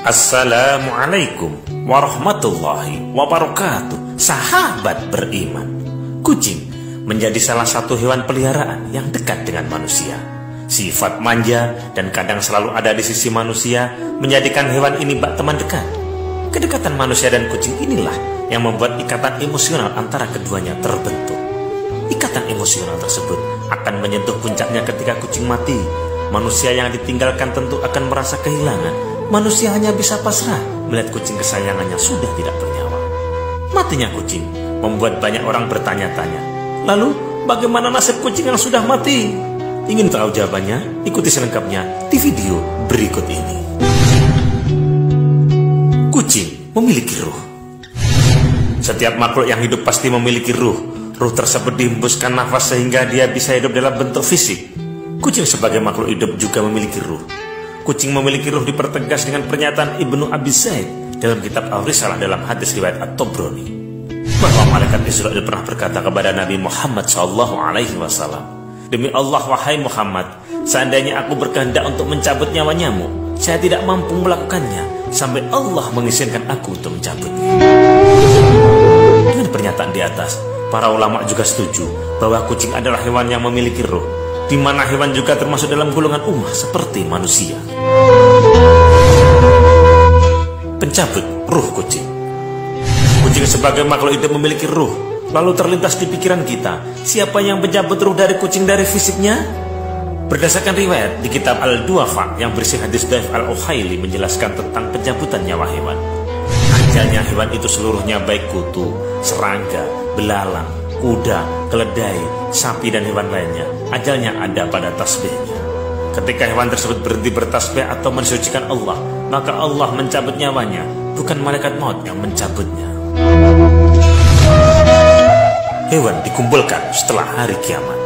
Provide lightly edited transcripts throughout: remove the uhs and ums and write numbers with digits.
Assalamualaikum warahmatullahi wabarakatuh. Sahabat beriman, kucing menjadi salah satu hewan peliharaan yang dekat dengan manusia. Sifat manja dan kadang selalu ada di sisi manusia menjadikan hewan ini bak teman dekat. Kedekatan manusia dan kucing inilah yang membuat ikatan emosional antara keduanya terbentuk. Ikatan emosional tersebut akan menyentuh puncaknya ketika kucing mati. Manusia yang ditinggalkan tentu akan merasa kehilangan. Manusia hanya bisa pasrah melihat kucing kesayangannya sudah tidak bernyawa. Matinya kucing membuat banyak orang bertanya-tanya, lalu bagaimana nasib kucing yang sudah mati? Ingin tahu jawabannya? Ikuti selengkapnya di video berikut ini. Kucing memiliki ruh. Setiap makhluk yang hidup pasti memiliki ruh. Ruh tersebut dihembuskan nafas sehingga dia bisa hidup dalam bentuk fisik. Kucing sebagai makhluk hidup juga memiliki ruh. Kucing memiliki ruh dipertegas dengan pernyataan Ibnu Abi Zaid dalam kitab Al-Risalah dalam hadis riwayat At-Tabrani, bahwa malaikat Israil pernah berkata kepada Nabi Muhammad SAW, "Demi Allah, wahai Muhammad, seandainya aku berkehendak untuk mencabut nyawanyamu, saya tidak mampu melakukannya sampai Allah mengizinkan aku untuk mencabutnya." Dengan pernyataan di atas, para ulama juga setuju bahwa kucing adalah hewan yang memiliki ruh, di mana hewan juga termasuk dalam golongan umah seperti manusia. Pencabut ruh kucing. Kucing sebagai makhluk hidup memiliki ruh. Lalu terlintas di pikiran kita, siapa yang mencabut ruh dari kucing dari fisiknya? Berdasarkan riwayat di kitab Al-Duafa yang berisi hadis Daif Al-Ukhaili menjelaskan tentang pencabutan nyawa hewan. Ajalnya hewan itu seluruhnya baik kutu, serangga, belalang, kuda, keledai, sapi dan hewan lainnya, ajalnya ada pada tasbihnya. Ketika hewan tersebut berhenti bertasbih atau mensucikan Allah, maka Allah mencabut nyawanya, bukan malaikat maut yang mencabutnya. Hewan dikumpulkan setelah hari kiamat.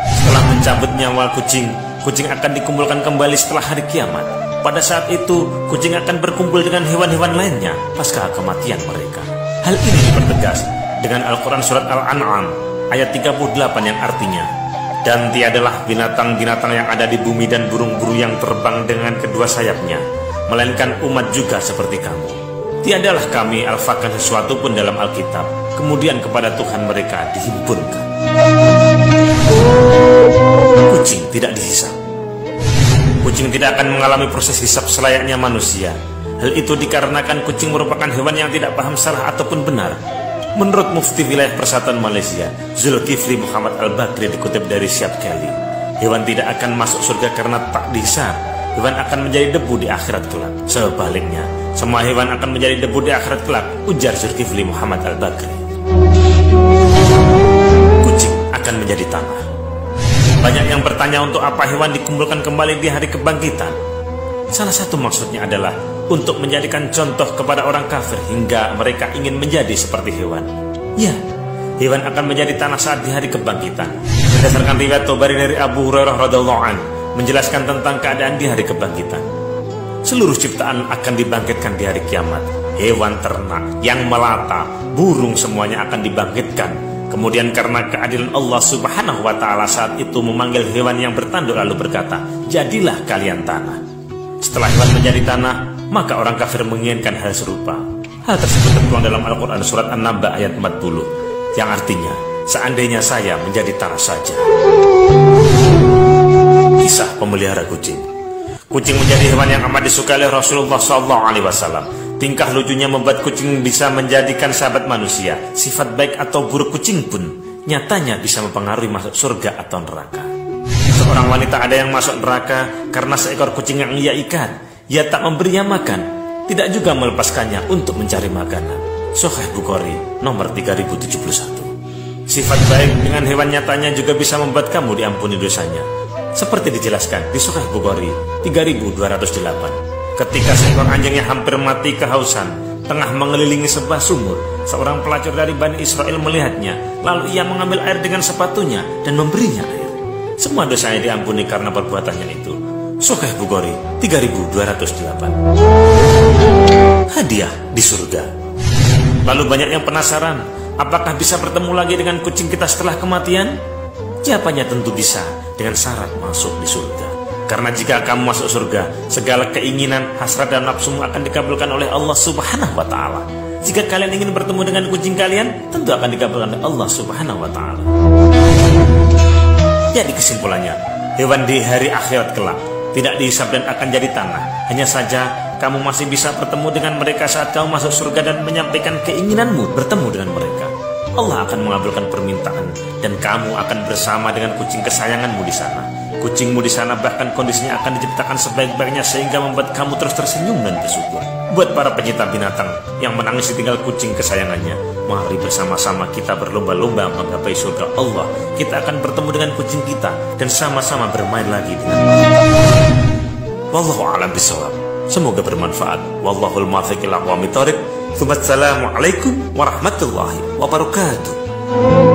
Setelah mencabut nyawa kucing, kucing akan dikumpulkan kembali setelah hari kiamat. Pada saat itu, kucing akan berkumpul dengan hewan-hewan lainnya pasca kematian mereka. Hal ini dipertegas dengan Al-Quran surat Al-An'am ayat 38 yang artinya, "Dan tiadalah binatang-binatang yang ada di bumi dan burung-burung yang terbang dengan kedua sayapnya, melainkan umat juga seperti kamu. Tiadalah kami alfakan sesuatu pun dalam Alkitab, kemudian kepada Tuhan mereka dihimpunkan." Kucing tidak dihisap. Kucing tidak akan mengalami proses hisap selayaknya manusia. Hal itu dikarenakan kucing merupakan hewan yang tidak paham salah ataupun benar. Menurut Mufti Wilayah Persatuan Malaysia, Zulkifli Muhammad Al-Bakri, dikutip dari Syab Kelly, hewan tidak akan masuk surga karena tak dihisap. Hewan akan menjadi debu di akhirat kelak. Sebaliknya, semua hewan akan menjadi debu di akhirat kelak, ujar Zulkifli Muhammad Al-Bakri. Kucing akan menjadi tanah. Banyak yang bertanya untuk apa hewan dikumpulkan kembali di hari kebangkitan. Salah satu maksudnya adalah untuk menjadikan contoh kepada orang kafir hingga mereka ingin menjadi seperti hewan. Ya, hewan akan menjadi tanah saat di hari kebangkitan. Berdasarkan riwayat Tabari dari Abu Hurairah radhiyallahu anhu menjelaskan tentang keadaan di hari kebangkitan. Seluruh ciptaan akan dibangkitkan di hari kiamat. Hewan ternak, yang melata, burung semuanya akan dibangkitkan. Kemudian karena keadilan Allah Subhanahu wa ta'ala saat itu memanggil hewan yang bertanduk lalu berkata, "Jadilah kalian tanah." Setelah hewan menjadi tanah, maka orang kafir menginginkan hal serupa. Hal tersebut tertuang dalam Al-Quran surat An-Naba ayat 40, yang artinya, seandainya saya menjadi tanah saja. Kisah pemelihara kucing. Kucing menjadi hewan yang amat disukai oleh Rasulullah SAW. Tingkah lucunya membuat kucing bisa menjadikan sahabat manusia. Sifat baik atau buruk kucing pun nyatanya bisa mempengaruhi masuk surga atau neraka. Seorang wanita ada yang masuk neraka karena seekor kucing yang ia ikat. Ia tak memberinya makan, tidak juga melepaskannya untuk mencari makanan. Sahih Bukhari nomor 3071. Sifat baik dengan hewan nyatanya juga bisa membuat kamu diampuni dosanya. Seperti dijelaskan di Sahih Bukhari 3208. Ketika seekor anjing yang hampir mati kehausan tengah mengelilingi sebuah sumur, seorang pelacur dari Bani Israel melihatnya, lalu ia mengambil air dengan sepatunya dan memberinya air. Semua dosanya diampuni karena perbuatannya itu. Sahih Bukhari 3208. Hadiah di surga. Lalu banyak yang penasaran, apakah bisa bertemu lagi dengan kucing kita setelah kematian? Jawabannya tentu bisa, dengan syarat masuk di surga. Karena jika kamu masuk surga, segala keinginan, hasrat dan nafsumu akan dikabulkan oleh Allah Subhanahu wa Ta'ala. Jika kalian ingin bertemu dengan kucing kalian, tentu akan dikabulkan oleh Allah Subhanahu wa Ta'ala. Jadi kesimpulannya, hewan di hari akhirat kelak tidak dihisab dan akan jadi tanah. Hanya saja kamu masih bisa bertemu dengan mereka saat kamu masuk surga dan menyampaikan keinginanmu bertemu dengan mereka. Allah akan mengabulkan permintaan dan kamu akan bersama dengan kucing kesayanganmu di sana. Kucingmu di sana bahkan kondisinya akan diciptakan sebaik-baiknya sehingga membuat kamu terus tersenyum dan bersyukur. Buat para pencinta binatang yang menangis ditinggal kucing kesayangannya, mari bersama-sama kita berlomba-lomba menggapai surga Allah. Kita akan bertemu dengan kucing kita dan sama-sama bermain lagi dengan Allah. Wallahu a'lam bishawab. Semoga bermanfaat. Wallahul muwaffiq ila aqwamit thoriq. Assalamualaikum warahmatullahi wabarakatuh.